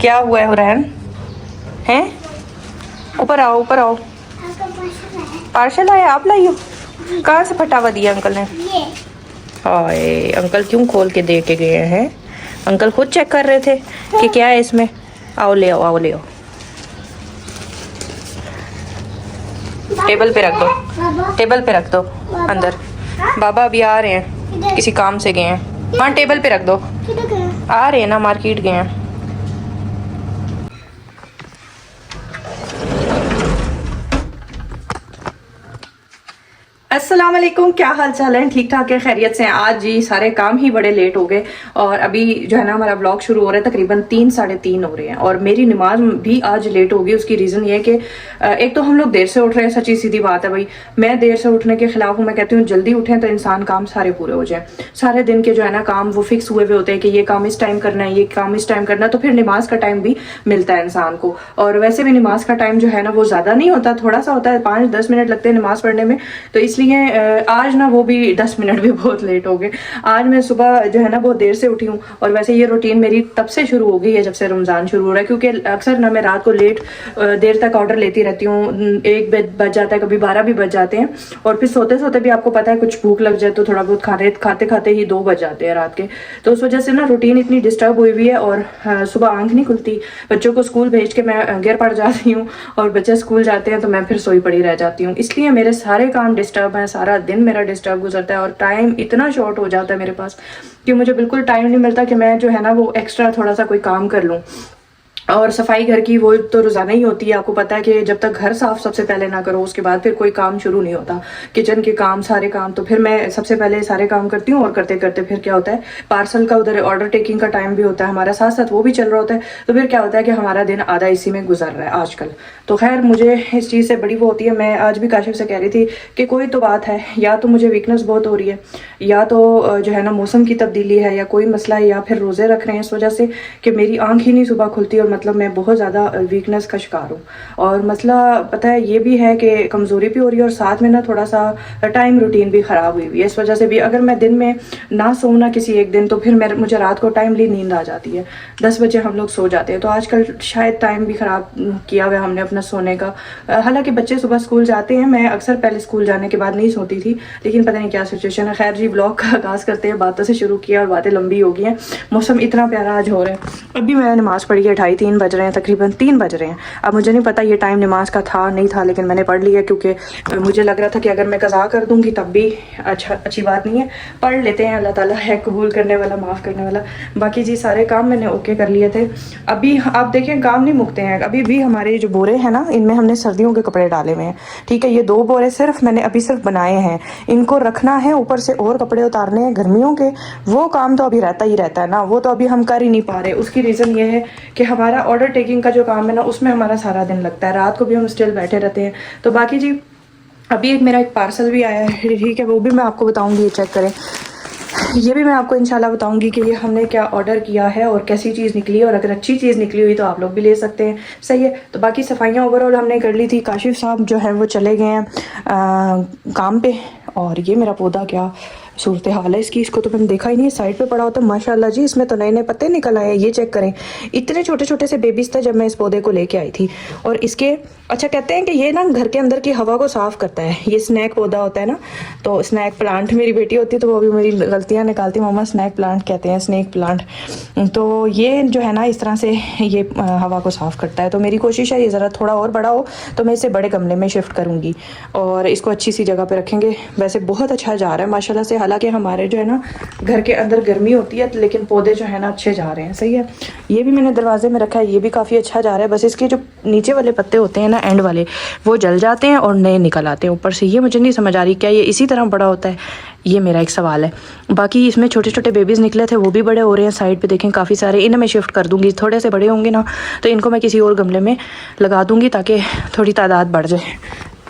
क्या हुआ है हुरैन? हैं? ऊपर आओ, ऊपर आओ। पार्सल आया, आप लाई हो? कहाँ से फटा हुआ दिया अंकल ने? हाय, अंकल क्यों खोल के दे के गए हैं? अंकल खुद चेक कर रहे थे कि क्या है इसमें। आओ ले आओ, आओ ले आओ। टेबल पे रख दो, टेबल पे रख दो अंदर। बाबा अभी आ रहे हैं, किसी काम से गए हैं। हाँ टेबल पे रख दो। आ रहे हैं ना, मार्केट गए हैं। अस्सलाम वालेकुम, क्या हाल चाल है? ठीक ठाक है, खैरियत से हैं? आज जी सारे काम ही बड़े लेट हो गए और अभी जो है ना हमारा ब्लॉग शुरू हो रहा है तकरीबन 3 साढ़े 3 हो रहे हैं और मेरी नमाज भी आज लेट होगी। उसकी रीज़न ये है कि एक तो हम लोग देर से उठ रहे हैं, सच्ची सीधी बात है भाई। मैं देर से उठने के खिलाफ हूँ, मैं कहती हूँ जल्दी उठें तो इंसान काम सारे पूरे हो जाए। सारे दिन के जो है ना काम वो फिक्स हुए हुए होते हैं कि ये काम इस टाइम करना है, ये काम इस टाइम करना है, तो फिर नमाज का टाइम भी मिलता है इंसान को। और वैसे भी नमाज का टाइम जो है ना वो ज़्यादा नहीं होता, थोड़ा सा होता है, 5-10 मिनट लगते हैं नमाज पढ़ने में। तो इसलिए आज ना वो भी 10 मिनट भी बहुत लेट हो गए। आज मैं सुबह जो है ना बहुत देर से उठी हूँ और वैसे ये रूटीन मेरी तब से शुरू हो गई है जब से रमज़ान शुरू हो रहा है, क्योंकि अक्सर ना मैं रात को लेट देर तक ऑर्डर लेती रहती हूँ। 1 बज जाता है, कभी 12 भी बज जाते हैं और फिर सोते सोते भी आपको पता है कुछ भूख लग जाए तो थोड़ा बहुत खाते खाते ही 2 बज जाते हैं रात के। तो उस वजह से ना रूटीन इतनी डिस्टर्ब हुई हुई है और सुबह आंख नहीं खुलती। बच्चों को स्कूल भेज के मैं गिर पड़ जाती हूँ और बच्चे स्कूल जाते हैं तो मैं फिर सोई पड़ी रह जाती हूँ। इसलिए मेरे सारे काम डिस्टर्ब हैं, सारा दिन मेरा डिस्टर्ब गुजरता है और टाइम इतना शॉर्ट हो जाता है मेरे पास कि मुझे बिल्कुल टाइम नहीं मिलता कि मैं जो है ना वो एक्स्ट्रा थोड़ा सा कोई काम कर लूँ। और सफाई घर की वो तो रोज़ाना ही होती है, आपको पता है कि जब तक घर साफ सबसे पहले ना करो उसके बाद फिर कोई काम शुरू नहीं होता। किचन के काम, सारे काम तो फिर मैं सबसे पहले सारे काम करती हूँ और करते करते फिर क्या होता है, पार्सल का उधर ऑर्डर टेकिंग का टाइम भी होता है हमारा, साथ साथ वो भी चल रहा होता है। तो फिर क्या होता है कि हमारा दिन आधा इसी में गुजर रहा है आजकल। तो खैर मुझे इस चीज़ से बड़ी वो होती है। मैं आज भी काशिफ से कह रही थी कि कोई तो बात है, या तो मुझे वीकनेस बहुत हो रही है, या तो जो है ना मौसम की तब्दीली है, या कोई मसला है, या फिर रोज़े रख रहे हैं इस वजह से कि मेरी आँख ही नहीं सुबह खुलती और मतलब मैं बहुत ज़्यादा वीकनेस का शिकार हूँ। और मसला पता है ये भी है कि कमज़ोरी भी हो रही है और साथ में ना थोड़ा सा टाइम रूटीन भी ख़राब हुई हुई है। इस वजह से भी अगर मैं दिन में ना सोऊं ना किसी एक दिन तो फिर मुझे रात को टाइमली नींद आ जाती है। 10 बजे हम लोग सो जाते हैं। तो आजकल शायद टाइम भी ख़राब किया हुआ हमने अपना सोने का। हालांकि बच्चे सुबह स्कूल जाते हैं, मैं अक्सर पहले स्कूल जाने के बाद नहीं सोती थी, लेकिन पता नहीं क्या सिचुएशन है। खैर जी, ब्लॉग का आगाज़ करते हैं, बातों से शुरू किया और बातें लंबी हो गई हैं। मौसम इतना प्यारा आज हो रहा है। अभी मैंने नमाज़ पढ़ी है, 2:30-3 बज रहे हैं, तकरीबन 3 बज रहे हैं। अब मुझे नहीं पता ये टाइम नमाज का था नहीं था, लेकिन मैंने पढ़ लिया क्योंकि मुझे लग रहा था कि अगर मैं कज़ा कर दूंगी तब भी अच्छी बात नहीं है। पढ़ लेते हैं, अल्लाह ताला है कबूल करने वाला, माफ़ करने वाला। बाकी जी सारे काम मैंने ओके कर लिए थे। अभी आप देखें काम नहीं मुकते हैं। अभी भी हमारे जो बोरे हैं ना, इनमें हमने सर्दियों के कपड़े डाले हुए हैं, ठीक है। ये 2 बोरे सिर्फ मैंने अभी सिर्फ बनाए हैं, इनको रखना है, ऊपर से और कपड़े उतारने हैं गर्मियों के। वो काम तो अभी रहता ही रहता है ना, वो तो अभी हम कर ही नहीं पा रहे। उसकी रीज़न ये है कि हमारा ऑर्डर टेकिंग का जो काम है ना उसमें हमारा सारा दिन लगता है, रात को भी हम स्टिल बैठे रहते हैं। तो बाकी जी अभी मेरा एक पार्सल भी आया है, ठीक है, वो भी मैं आपको बताऊंगी, ये चेक करें। ये भी मैं आपको इंशाल्लाह बताऊंगी कि ये हमने क्या ऑर्डर किया है और कैसी चीज़ निकली है, और अगर अच्छी चीज़ निकली हुई तो आप लोग भी ले सकते हैं, सही है। तो बाकी सफाइयाँ ओवरऑल हमने कर ली थी। काशिफ साहब जो है वो चले गए हैं काम पे। और ये मेरा पौधा क्या सूरत हाल है इसकी, इसको तो मैंने देखा ही नहीं, साइड पे पड़ा होता है। माशाल्लाह जी, इसमें तो नए नए पत्ते निकल आए हैं। ये चेक करें, इतने छोटे छोटे से बेबीज थे जब मैं इस पौधे को लेके आई थी। और इसके अच्छा कहते हैं कि ये ना घर के अंदर की हवा को साफ़ करता है। ये स्नैक पौधा होता है ना, तो स्नैक प्लांट मेरी बेटी होती है तो वो भी मेरी गलतियाँ निकालती, मम्मा स्नैक प्लांट कहते हैं, स्नैक प्लांट। तो ये जो है ना इस तरह से ये हवा को साफ़ करता है। तो मेरी कोशिश है ये ज़रा थोड़ा और बड़ा हो तो मैं इसे बड़े गमले में शिफ्ट करूँगी और इसको अच्छी सी जगह पर रखेंगे। वैसे बहुत अच्छा जा रहा है माशाल्लाह से। हालांकि हमारे जो है ना घर के अंदर गर्मी होती है, लेकिन पौधे जो है ना अच्छे जा रहे हैं, सही है। ये भी मैंने दरवाजे में रखा है, ये भी काफ़ी अच्छा जा रहा है। बस इसके जो नीचे वाले पत्ते होते हैं ना, एंड वाले, वो जल जाते हैं और नए निकल आते हैं ऊपर से। ये मुझे नहीं समझ आ रही क्या ये इसी तरह बड़ा होता है, ये मेरा एक सवाल है। बाकी इसमें छोटे छोटे बेबीज़ निकले थे, वो भी बड़े हो रहे हैं। साइड पे देखें काफ़ी सारे, इन्हें मैं शिफ्ट कर दूंगी। थोड़े से बड़े होंगे ना तो इनको मैं किसी और गमले में लगा दूंगी ताकि थोड़ी तादाद बढ़ जाए।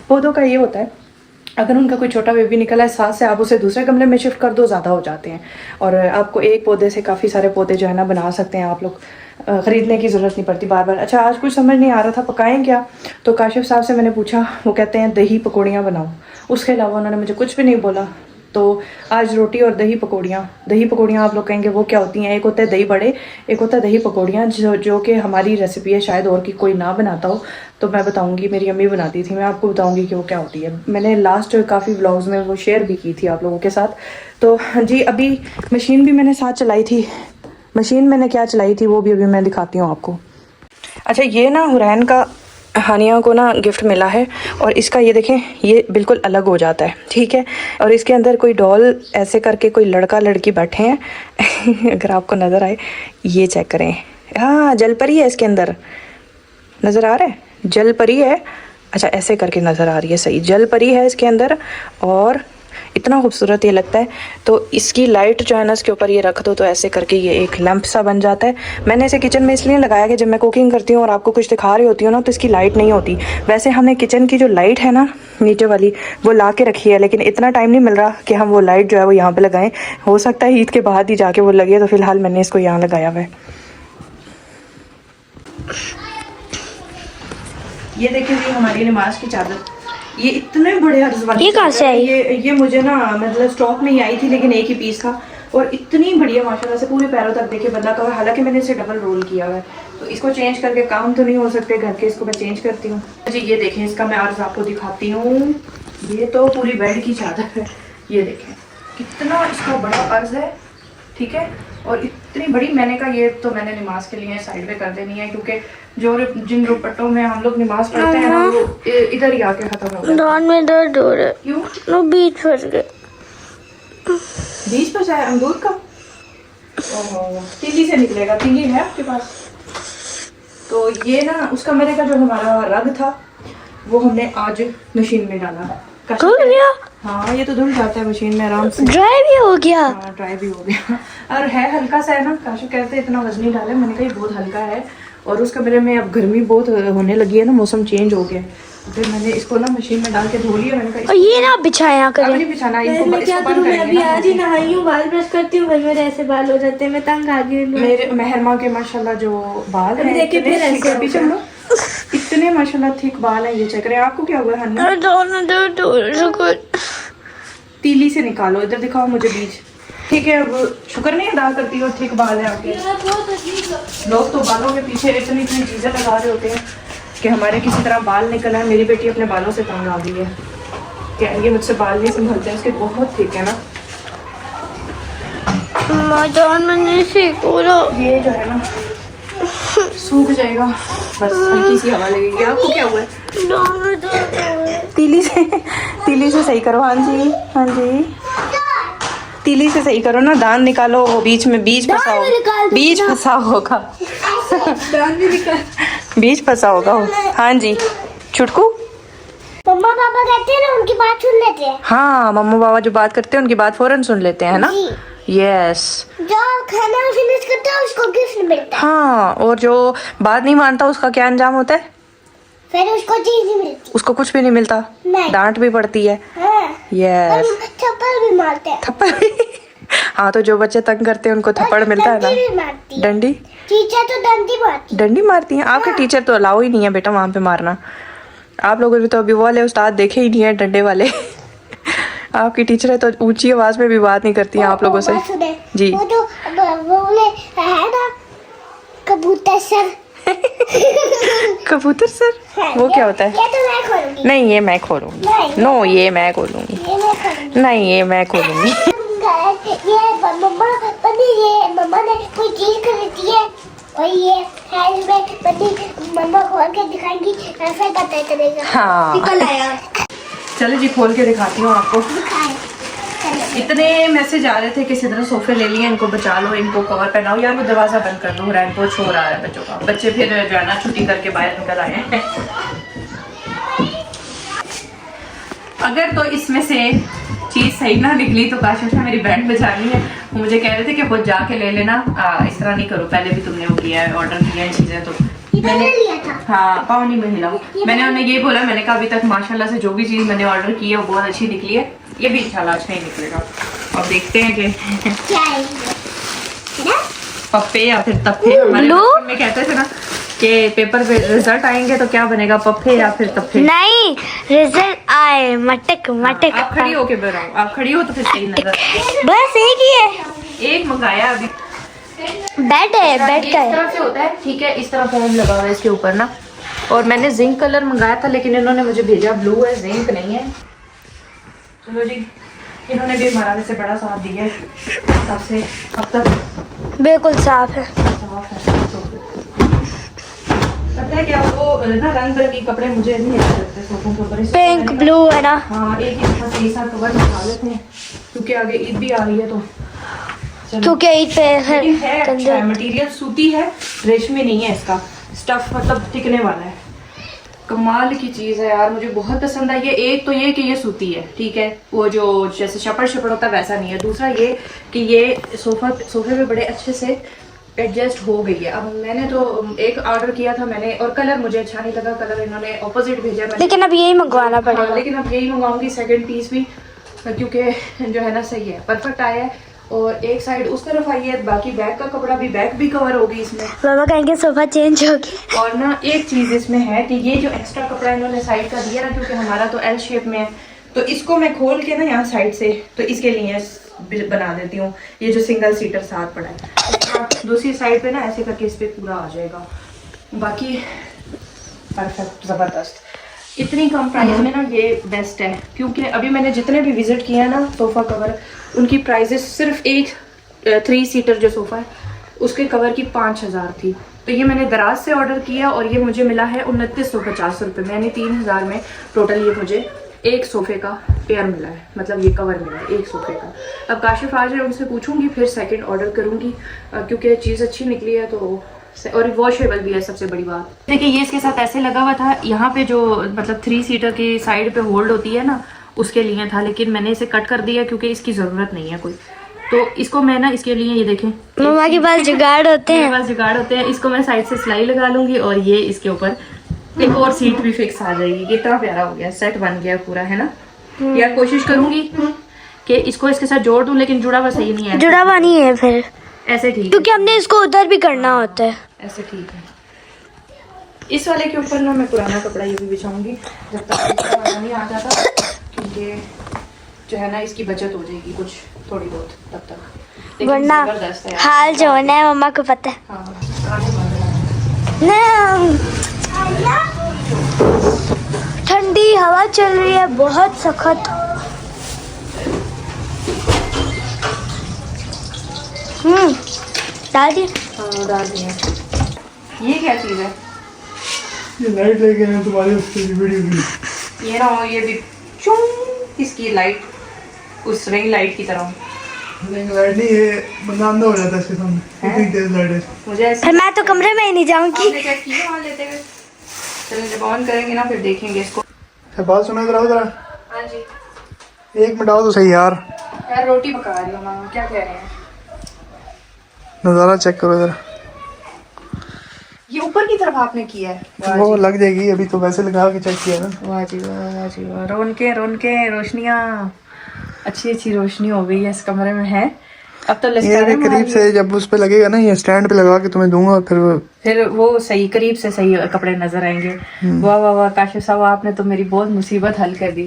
पौधों का ये होता है, अगर उनका कोई छोटा बेबी निकला है साथ से आप उसे दूसरे गमले में शिफ्ट कर दो, ज़्यादा हो जाते हैं। और आपको एक पौधे से काफ़ी सारे पौधे जो है ना बना सकते हैं आप लोग, ख़रीदने की ज़रूरत नहीं पड़ती बार बार। अच्छा, आज कुछ समझ नहीं आ रहा था पकाएं क्या, तो काशिफ साहब से मैंने पूछा, वो कहते हैं दही पकौड़ियाँ बनाओ। उसके अलावा उन्होंने मुझे कुछ भी नहीं बोला। तो आज रोटी और दही पकौड़ियाँ आप लोग कहेंगे वो क्या होती हैं। एक होता है दही बड़े, एक होता है दही पकौड़ियाँ, जो कि हमारी रेसिपी है, शायद और की कोई ना बनाता हो तो मैं बताऊंगी। मेरी अम्मी बनाती थी, मैं आपको बताऊंगी कि वो क्या होती है। मैंने लास्ट काफ़ी व्लॉग्स में वो शेयर भी की थी आप लोगों के साथ। तो जी अभी मशीन भी मैंने साथ चलाई थी। मशीन मैंने क्या चलाई थी वो भी अभी मैं दिखाती हूँ आपको। अच्छा ये ना हुरैन का हानिया को ना गिफ्ट मिला है और इसका ये देखें ये बिल्कुल अलग हो जाता है, ठीक है। और इसके अंदर कोई डॉल ऐसे करके कोई लड़का लड़की बैठे हैं अगर आपको नज़र आए ये चेक करें। हाँ जलपरी है इसके अंदर, नज़र आ रहा है, जलपरी है। अच्छा ऐसे करके नज़र आ रही है, सही जलपरी है इसके अंदर और इतना खूबसूरत ये लगता है। तो इसकी लाइट जो है ना इसके ऊपर ये रख दो तो ऐसे करके ये एक लैंप सा बन जाता है। मैंने इसे किचन में इसलिए लगाया कि जब मैं कुकिंग करती हूँ और आपको कुछ दिखा रही होती हूँ ना तो इसकी लाइट नहीं होती। वैसे हमने किचन की जो लाइट है ना नीचे वाली वो ला के रखी है, लेकिन इतना टाइम नहीं मिल रहा कि हम वो लाइट जो है वो यहाँ पर लगाएं। हो सकता है ईद के बाद ही जाके वो लगे, तो फिलहाल मैंने इसको यहाँ लगाया हुआ है। ये देखिए जी हमारी नमाज की चादर, ये इतने बड़े अर्ज वाली ये कहाँ से आई? ये मुझे ना मतलब स्टॉक में ही आई थी, लेकिन एक ही पीस था और इतनी बढ़िया माशाल्लाह से पूरे पैरों तक देखे बंदा का। हालांकि मैंने इसे डबल रोल किया हुआ है तो इसको चेंज करके काम तो नहीं हो सकते घर के, इसको मैं चेंज करती हूँ जी। ये देखें इसका मैं अर्ज आपको दिखाती हूँ। ये तो पूरी बेड की चादर है, ये देखें कितना इसका बड़ा अर्ज है, ठीक है। और इतनी बड़ी मैंने कहा ये तो मैंने नमाज के लिए साइड पे कर देनी है, क्योंकि जो जिन रुपट्टों में हम लोग नमाज पढ़ते हैं ना वो इधर ही आके खत्म हो जाता है। में दर्द हो रहा है। क्यों? वो बीच फंस गए। बीज पर है अमरूद का? ओहो, तीली से निकलेगा। तीली है आपके पास? तो ये ना उसका मैंने कहा जो हमारा रग था वो हमने आज मशीन में डाला। धुल गया? हाँ ये तो धुल जाता है मशीन में आराम से। ड्राई भी हो गया? हाँ ड्राई भी हो गया और है हल्का सा है ना। काशु कहते हैं इतना वजन नहीं डाले, मैंने कहा ये बहुत हल्का है। और उसका मेरे में अब गर्मी बहुत होने लगी है ना, मौसम चेंज हो गया, फिर मैंने इसको ना मशीन में डाल के धो लिया। मैंने कहा और ये ना बिछाया करें। नहीं बिछाना, मैं क्या करूँ, मैं अभी आज ही नहाई हूँ, बाल ब्रश करती हूँ, फिर मेरे ऐसे बाल हो जाते हैं, मैं तंग आ गई हूँ। मेरे मेहरमा के माशाल्लाह जो बाल हैं देखिए फिर ऐसे पीछे लो, इतने माशाल्लाह थिक बाल हैं। ये चेक करें। आपको क्या हुआ है हन्ना? दोनों दर्द हो रहा है। तीली से निकालो, इधर दिखाओ मुझे बीज, ठीक है। अब शुक्र नहीं अदा करती हो, ठीक बाल है आपके। लोग तो बालों के पीछे इतनी इतनी चीजें लगा रहे होते हैं कि हमारे किसी तरह बाल निकल आए। मेरी बेटी अपने बालों से तंग आ गई है, कहेंगे मुझसे बाल नहीं संभलते, उसके बहुत ठीक है ना। मैंने सीखा ये जो है ना सूख जाएगा, बस हल्की सी हवा लगेगी। आपको क्या हुआ है? दोनों दर्द हो रहे हैं। तीली से सही करो। हाँ जी हाँ जी, तीली से सही करो ना, दांत निकालो, वो बीच में बीज फंसा होगा, बीज फंसा होगा बीज फंसा होगा। हाँ जी छुटकू, मम्मा पापा कहते हैं ना उनकी बात सुन लेते हैं। हाँ मम्मा पापा जो बात करते हैं उनकी बात फौरन सुन लेते हैं ना। यस, जो खाना फिनिश करता है उसको गिफ्ट मिलता है। हाँ, और जो बात नहीं मानता उसका क्या अंजाम होता है? फिर उसको चीज नहीं मिलती, उसको कुछ भी नहीं मिलता, नहीं। डांट भी पड़ती है। हाँ। यस, और थप्पड़ भी मारते हैं। थप्पड़ भी हाँ, तो जो बच्चे तंग करते हैं उनको थप्पड़ मिलता है डंडी भी ना। मारती है। डंडी? टीचर तो डंडी मारती है। डंडी मारती हैं आपके टीचर? तो अलाउ ही नहीं है बेटा वहाँ पे मारना। आप लोगों ने तो अभी वो वाले उस्ताद देखे ही नहीं है डंडे वाले आपकी टीचर है तो ऊंची आवाज में भी बात नहीं करती हैं आप लोगों से जी। वो जो वो है ना कबूतर सर कबूतर सर, वो क्या होता है? ये तो मैं खोलूंगी। नहीं ये मैं खोलूंगी। नो ये मैं खोलूंगी। ये मैं खोलूंगी। नहीं ये मैं खोलूंगी ये मम्मा पन्नी, ये मम्मा ने कोई चीज खरीदी है और ये हैंड में पन्नी मम्मा खोल के दिखाएंगी, ऐसा पता चलेगा। हाँ निकल आया। चलो जी खोल के दिखाती हूँ आपको। इतने मैसेज आ रहे थे कि सिद्धरा सोफे ले लिए, इनको बचा लो, इनको कवर पहनाओ। यार वो दरवाजा बंद कर दो, रैन पोछ हो रहा है बच्चों का। बच्चे फिर जो है ना छुट्टी करके बाहर निकल आए हैं। अगर तो इसमें से चीज सही ना निकली तो काशिश ने मेरी बैंड बजानी है। वो मुझे कह रहे थे कि खुद जाके ले लेना, इस तरह नहीं करो, पहले भी तुमने वो किया है, ऑर्डर किया है चीजें। तो मैंने लिया था। हाँ पाँव नहीं में हिलाओ, मैंने उन्हें ये बोला, मैंने कहा अभी तक माशाल्लाह से जो भी चीज मैंने ऑर्डर की है वो बहुत अच्छी निकली है, ये भी इंशाल्लाह अच्छा ही निकलेगा। और देखते हैं कि क्या है ये? पप्पे या फिर तप्पे हमारे बचपन में कहते थे ना, कि पेपर पे रिजल्ट आएंगे तो क्या बनेगा, पप्पे या फिर तप्पे? नहीं, रिजल्ट आए मटक मटक। आप खड़ी होके बताओ, आप खड़ी हो तो फिर सही नजर। बस एक ही है, एक मंगाया अभी। बेड है, बेड इस का है। तरह से होता है, ठीक है, इस तरह फोम लगा हुआ है इसके ऊपर ना। और मैंने जिंक कलर मंगाया था लेकिन इन्होंने मुझे भेजा ब्लू है, जिंक नहीं है। चलो जी, इन्होंने भी हमारा वैसे बड़ा साथ दिया है, सबसे अब तक बिल्कुल साफ है। साफ है। पता है क्या, वो ना रंग बिरंगी कपड़े मुझे नहीं अच्छे लगते सोफों के ऊपर। पिंक ब्लू है ना। हाँ, एक ही सही सा कवर निकाल लेते हैं क्योंकि आगे ईद भी आ रही है तो चलो। क्योंकि ईद पे है लेकिन है अच्छा कंजर। है, मटेरियल सूती है, रेशमी नहीं है इसका स्टफ, मतलब टिकने वाला है। कमाल की चीज है यार, मुझे बहुत पसंद आई है। एक तो ये कि ये सूती है, ठीक है, वो जो जैसे शपड़ होता है वैसा नहीं है। दूसरा ये कि ये सोफे पे बड़े अच्छे से एडजस्ट हो गई है। अब मैंने तो एक ऑर्डर किया था मैंने, और कलर मुझे अच्छा नहीं लगा, कलर इन्होंने ऑपोजिट भेजा मैंने। लेकिन अब यही मंगवाना पड़ेगा। हाँ, लेकिन अब यही मंगाऊंगी सेकंड पीस भी, क्योंकि जो है ना सही है, परफेक्ट आया है। और एक साइड उस तरफ आई है, बाकी बैक का कपड़ा भी, बैक भी कवर होगी इसमें। मामा कहेंगे सोफा चेंज हो गया। और ना एक चीज इसमें है कि ये जो एक्स्ट्रा कपड़ा इन्होंने साइड का दिया ना, क्योंकि हमारा तो एल शेप में है, तो इसको मैं खोल के ना यहाँ साइड से तो इसके लिए बना देती हूँ। ये जो सिंगल सीटर साथ पड़ा है, दूसरी साइड पे ना ऐसे करके इस पे पूरा आ जाएगा। बाकी परफेक्ट, जबरदस्त। इतनी कम प्राइस में ना ये बेस्ट है, क्योंकि अभी मैंने जितने भी विजिट किया है ना सोफा कवर, उनकी प्राइजेस सिर्फ एक 3 सीटर जो सोफा है उसके कवर की 5000 थी। तो ये मैंने दराज से ऑर्डर किया और ये मुझे मिला है 2950 रुपये में, यानी 3000 में टोटल ये मुझे एक सोफे का पेयर मिला है, मतलब ये कवर मिला है एक सोफे का। अब काशिफ आ जाए, उनसे पूछूंगी, फिर सेकंड ऑर्डर करूंगी क्योंकि चीज़ अच्छी निकली है तो। और वॉशेबल भी है सबसे बड़ी बात। देखिए ये इसके साथ ऐसे लगा हुआ था, यहाँ पे जो मतलब 3 सीटर की साइड पे होल्ड होती है ना, उसके लिए था, लेकिन मैंने इसे कट कर दिया क्योंकि इसकी ज़रूरत नहीं है कोई। तो इसको मैं ना इसके लिए, ये देखें मामा के पास जुगाड़ होते हैं। मेरे पास जुगाड़ होते हैं, इसको मैं साइड से सिलाई लगा लूंगी और ये इसके ऊपर एक और सीट भी फिक्स आ जाएगी। कितना प्यारा हो गया, सेट बन गया पूरा, है ना। यार कोशिश करूंगी कि इसको इसके साथ जोड़ दूं, लेकिन जुड़ा हुआ सही नहीं है, जुड़ा हुआ नहीं है फिर, ऐसे ठीक है, क्योंकि हमने इसको उधर भी करना होता है। ऐसे ठीक है। इस वाले के ऊपर ना मैं पुराना कपड़ा ये भी बिछाऊंगी जब तक इसका वाला नहीं आ जाता, क्योंकि जो है ना इसकी बचत हो जाएगी कुछ थोड़ी बहुत तब तक। लेकिन वरना जबरदस्त है यार। हाल जो होना है मम्मा को पता है हाँ, आगे बढ़ रहा है। ना। ठंडी हवा चल रही है बहुत सख्त। डाल दिए। हाँ, डाल दिया। ये क्या चीज़ है? ये लाइट लेके आए तुम्हारी उसकी वीडियो की। ये ना हो, ये भी चुंग, इसकी लाइट उस रिंग लाइट की तरह। नहीं लाइट नहीं है, बंदा अंधा हो जाता है इसके सामने, इतनी तेज लाइट है। मुझे ऐसे फिर मैं तो कमरे में ही नहीं जाऊंगी। आपने क्या किया वहाँ लेते हुए? चलो जब ऑन करेंगे ना फिर देखेंगे इसको। बात सुनो इधर आओ जरा, हाँ जी। 1 मिनट आओ तो सही यार, यार रोटी पका रही हूँ मामा, क्या कह रहे हैं? नज़ारा चेक करो जरा। ये ऊपर की तरफ आपने किया है? वाह वो जी, लग जाएगी, अभी तो वैसे लगा के चेक किया ना। वाह जी वाह, वाह जी वाह। रौनके रोशनियाँ, अच्छी रोशनी हो गई है इस कमरे में, है। अब तो ये लस्कारे भी करीब मार से जब उस पे लगेगा ना, ये स्टैंड पे लगा के तुम्हें दूंगा, फिर वो सही करीब से सही कपड़े नजर आएंगे। वाह वाह वाह, काशिफ साहब आपने तो मेरी बहुत मुसीबत हल कर दी,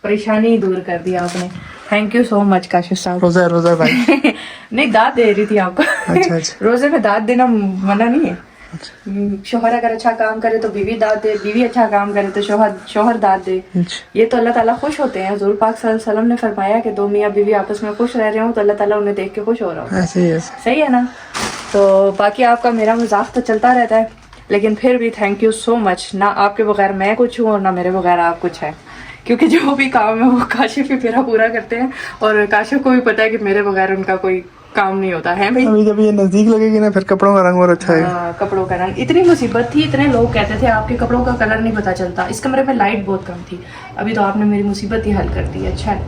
परेशानी दूर कर दी आपने। Thank you so much Kashif साहब। रोजा भाई। नहीं, दाद दे रही थी आपको। अच्छा। रोजे में दाद देना मना नहीं है। शोहर अगर अच्छा काम करे तो बीवी दाद दे, बीवी अच्छा काम करे तो शोहर दाद दे। ये तो अल्लाह ताला खुश होते हैं। हुजूर पाक सल्लल्लाहु अलैहि वसल्लम ने फरमाया कि 2 मियाँ बीवी आपस में खुश रह रहे हो तो अल्लाह ताला उन्हें देख के खुश हो रहा हो। ऐसे ही है। सही है ना। तो बाकी आपका मेरा मजाक तो चलता रहता है, लेकिन फिर भी थैंक यू सो मच। ना आपके बगैर मैं कुछ हूँ और ना मेरे बगैर आप कुछ है, क्योंकि जो भी काम है वो काशिफ ही मेरा पूरा करते हैं, और काशिफ को भी पता है कि मेरे बगैर उनका कोई काम नहीं होता है भाई। अभी जब ये नजदीक लगेगी ना, फिर कपड़ों का रंग और अच्छा है। कपड़ों का रंग, इतनी मुसीबत थी, इतने लोग कहते थे आपके कपड़ों का कलर नहीं पता चलता। इस कमरे में लाइट बहुत कम थी, अभी तो आपने मेरी मुसीबत ही हल कर दी। अच्छा है,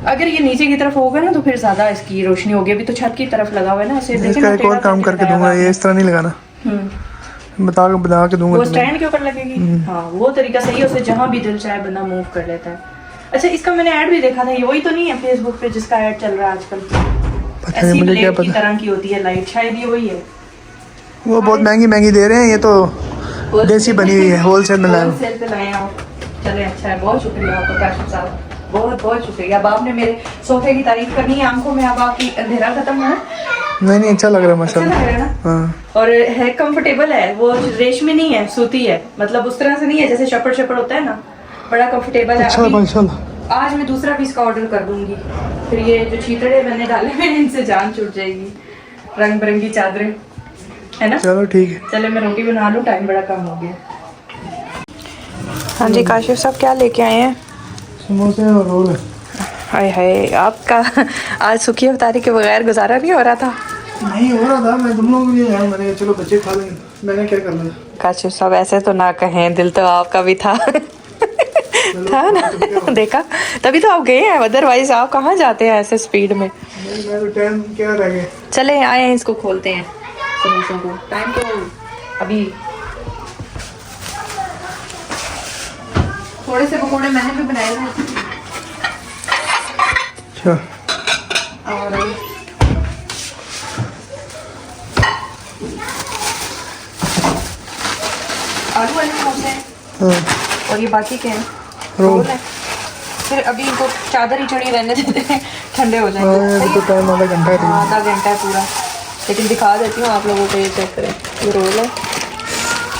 अगर ये नीचे की तरफ होगा ना तो फिर ज्यादा इसकी रोशनी होगी। अभी तो छत की तरफ लगा हुआ है ना, ऐसे इसका एक और काम करके दूंगा, ये इस तरह नहीं लगाना, बता के दूंगा वो तुम्हें। स्टैंड के ऊपर लगेगी। हाँ, वो तरीका सही है, उसे जहाँ भी दिल चाहे बंदा मूव कर लेता है। अच्छा, इसका मैंने ऐड भी देखा था, ये वही तो नहीं है फेसबुक पे जिसका ऐड चल रहा है आजकल? पता नहीं, ऐसी मुझे क्या ब्लेड की पता। तरह की होती है लाइट, शायद ये वही है। वो बहुत महंगी महंगी दे रहे हैं, ये तो देसी बनी हुई है, होलसेल में लाए हो। होलसेल पे लाए आप। चले अच्छा है, बहुत शुक्रिया आपका काशिफ साहब, बहुत बहुत शुक्रिया। अब आपने मेरे सोफे की तारीफ करनी है आंखों में, अब आपकी अंधेरा खत्म हुआ है। नहीं अच्छा लग रहा है अच्छा माशाल्लाह। लग रहा है ना। हाँ और है कंफर्टेबल है, वो रेशमी नहीं है, सूती है, मतलब उस तरह से नहीं है जैसे शपड़ शपड़ होता है ना, बड़ा कंफर्टेबल है। अच्छा अभी माशाल्लाह। आज मैं दूसरा पीस का ऑर्डर कर दूंगी, फिर ये जो चीतड़े मैंने डाले हैं इनसे जान छूट जाएगी। रंग बिरंगी चादरें है ना। चलो ठीक है। चले मैं रोटी बना लूँ, टाइम बड़ा कम हो गया। हाँ जी काशिफ साहब क्या लेके आए हैं? समोसे और रोल है। हाय हाय, आपका आज सुखी अवतारी के बगैर गुजारा नहीं हो रहा था। नहीं हो रहा था, मैं तुम लोगों के लिए आया, मैंने कहा चलो बच्चे खा लेंगे, मैंने क्या करना था। काशिफ साहब ऐसे तो ना कहें, दिल तो आपका भी था था ना। देखा तभी तो आप गए हैं, अदरवाइज आप कहाँ जाते हैं ऐसे स्पीड में। नहीं मैं तो टाइम क्या रह गया। चले आए हैं, इसको खोलते हैं समोसों को। टाइम तो अभी थोड़े से पकौड़े मैंने भी बनाए थे अच्छा और आलू वाले समोसे हैं हाँ और ये बाकी के हैं रोल। रोल है। फिर अभी इनको चादर ही चढ़ी रहने देते हैं, ठंडे हो हाँ जाएंगे। अभी तो टाइम आधा घंटा है। आधा घंटा है पूरा, लेकिन दिखा देती हूँ आप लोगों को, ये चेक करें, ये रोल है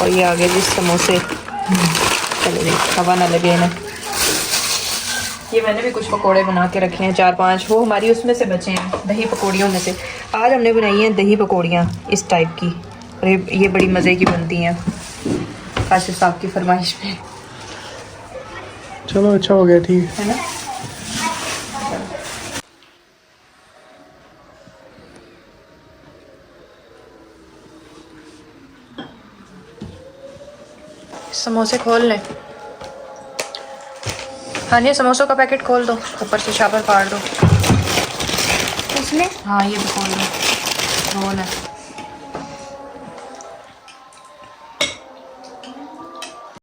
और ये आगे जी समोसे। चलो जी हवा ना लगे इन्हें। ये मैंने भी कुछ पकोड़े बना के रखे हैं 4-5, वो हमारी उसमें से बचे हैं दही पकौड़ियों में से। आज हमने बनाई हैं दही पकौड़ियाँ इस टाइप की, और ये बड़ी मज़े की बनती हैं काशिफ साहब की फरमाइश पे, चलो अच्छा हो गया ठीक है। है ना। समोसे खोल लें। हाँ ये समोसों का पैकेट खोल दो, ऊपर से शापर फाड़ दो। उसमें हाँ ये भी खोल दो, रोल है।